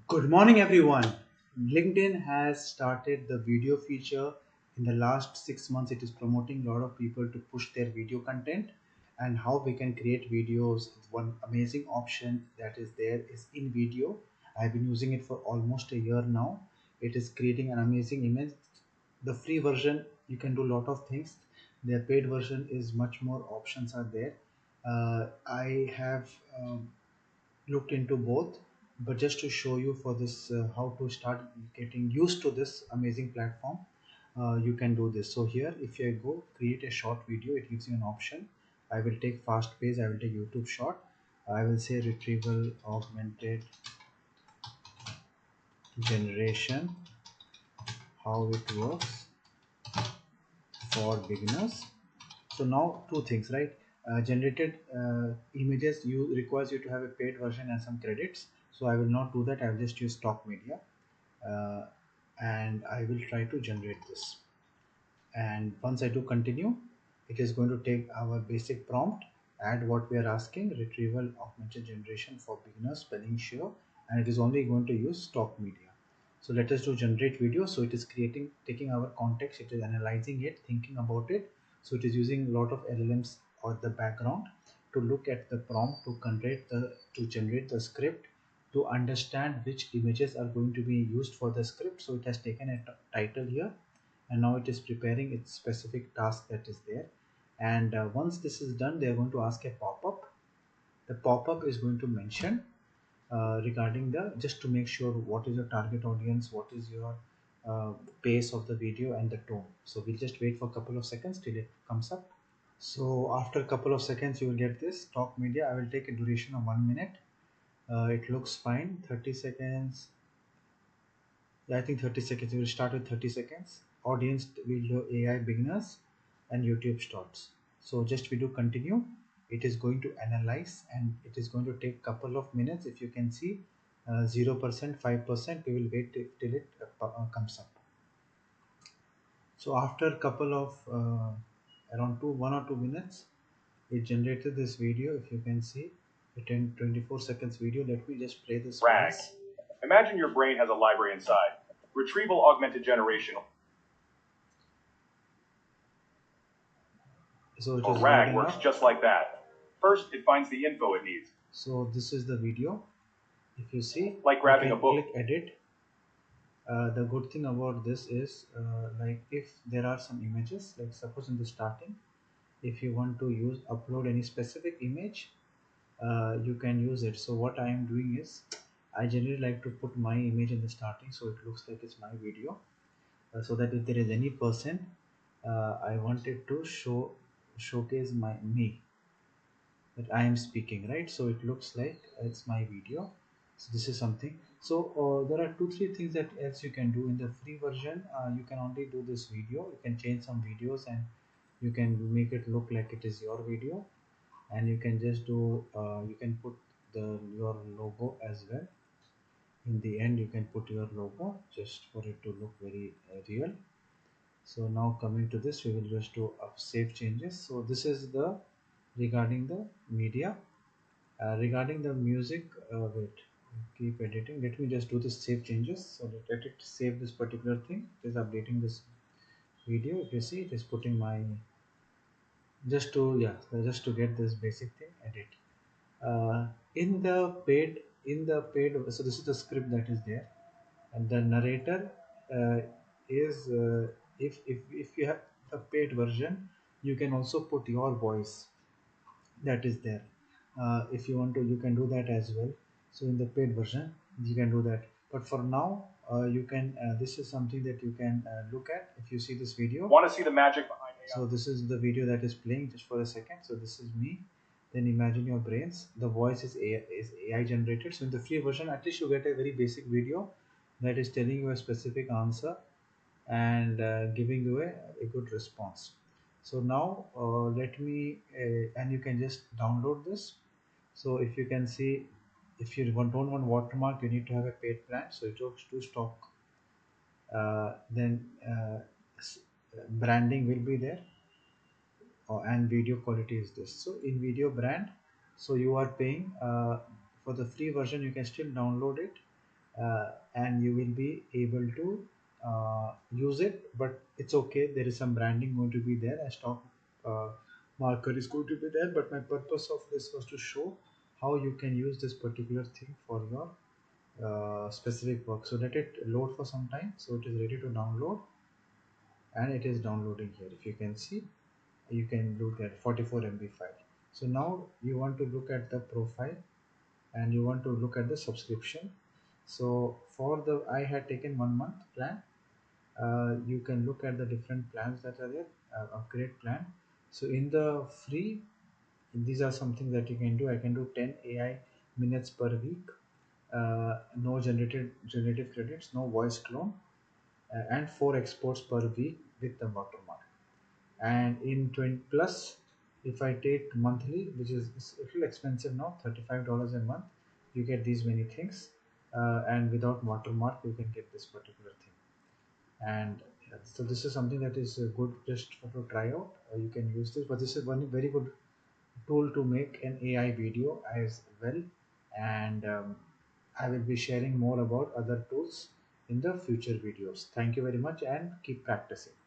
Good morning, everyone. LinkedIn has started the video feature. In the last 6 months, it is promoting a lot of people to push their video content and how we can create videos. One amazing option that is there is Invideo. I've been using it for almost a year now. It is creating an amazing image. The free version, you can do a lot of things. The paid version is much more options are there. I have looked into both, but just to show you for this how to start getting used to this amazing platform, you can do this. So here, if you go create a short video, it gives you an option. I will take fast pace, I will take YouTube short. I will say retrieval augmented generation, how it works for beginners. So now two things, right? Generated images you requires you to have a paid version and some credits. So I will not do that. I will just use stock media, uh, and I will try to generate this. And once I do continue, it is going to take our basic prompt, add what we are asking, retrieval augmented generation for beginners, spelling sure, and it is only going to use stock media. So let us do generate video. So it is creating, taking our context, it is analyzing it, thinking about it. So it is using a lot of LLMs or the background to look at the prompt to generate the script, to understand which images are going to be used for the script. So it has taken a title here, and now it is preparing its specific task that is there. And once this is done, they are going to ask a pop-up. The pop-up is going to mention regarding the, just to make sure what is your target audience, what is your pace of the video and the tone. So we'll just wait for a couple of seconds till it comes up. So after a couple of seconds you will get this talk media. I will take a duration of 1 minute. It looks fine. 30 seconds. Yeah, I think 30 seconds. We will start with 30 seconds. Audience will do AI beginners and YouTube starts. So just we do continue. It is going to analyze and it is going to take couple of minutes. If you can see 0%, 5%, we will wait till it comes up. So after a couple of around 1 or 2 minutes, it generated this video. If you can see a 24 seconds video. Let me just play this RAG. once. Imagine your brain has a library inside. Retrieval augmented generation, So it or is RAG, loading works up. just like that. First, it finds the info it needs, So this is the video. If you see, like you grabbing a can book. click edit. The good thing about this is like if there are some images, like suppose in the starting, if you want to use upload any specific image, you can use it. So what I am doing is I generally like to put my image in the starting, so it looks like it's my video, so that if there is any person, I wanted to showcase my me, that I am speaking, right? So it looks like it's my video. So this is something. So there are 2 3 things that else you can do in the free version. You can only do this video. You can change some videos and you can make it look like it is your video, and you can just do you can put your logo as well. In the end, you can put your logo just for it to look very real. So now coming to this, we will just do save changes. So this is the regarding the media. Regarding the music, wait, keep editing. Let me just do the save changes. So let it save this particular thing. It is updating this video. If you see, it is putting my, just to, yeah, just to get this basic thing, edit. In the paid, so this is the script that is there, and the narrator uh, is if you have the paid version, you can also put your voice that is there. If you want to, you can do that as well. So in the paid version you can do that, but for now you can this is something that you can look at. If you see this video, Want to see the magic behind AI? so this is the video that is playing just for a second. So this is me. Then imagine your brains. The voice is AI generated. So in the free version, at least you get a very basic video that is telling you a specific answer and giving you a good response. So now let me and you can just download this. So if you can see, if you don't want watermark, you need to have a paid plan. So it goes to stock. Then branding will be there, and video quality is this. So in video brand, so you are paying for the free version. You can still download it, it's okay. There is some branding going to be there, and stock uh, marker is going to be there. But my purpose of this was to show how you can use this particular thing for your specific work. So let it load for some time. So it is ready to download, and it is downloading here. If you can see, you can look at 44 MB file. So now you want to look at the profile, and you want to look at the subscription. So for the, I had taken 1 month plan. You can look at the different plans that are there, upgrade plan. So in the free, these are something that you can do. I can do 10 AI minutes per week, no generative credits, no voice clone, and 4 exports per week with the watermark. And in 20 plus, if I take monthly, which is a little expensive now, $35 a month, you get these many things, and without watermark you can get this particular thing. And so this is something that is good just for to try out. You can use this, but this is one very good tool to make an AI video as well. And I will be sharing more about other tools in the future videos. Thank you very much, and keep practicing.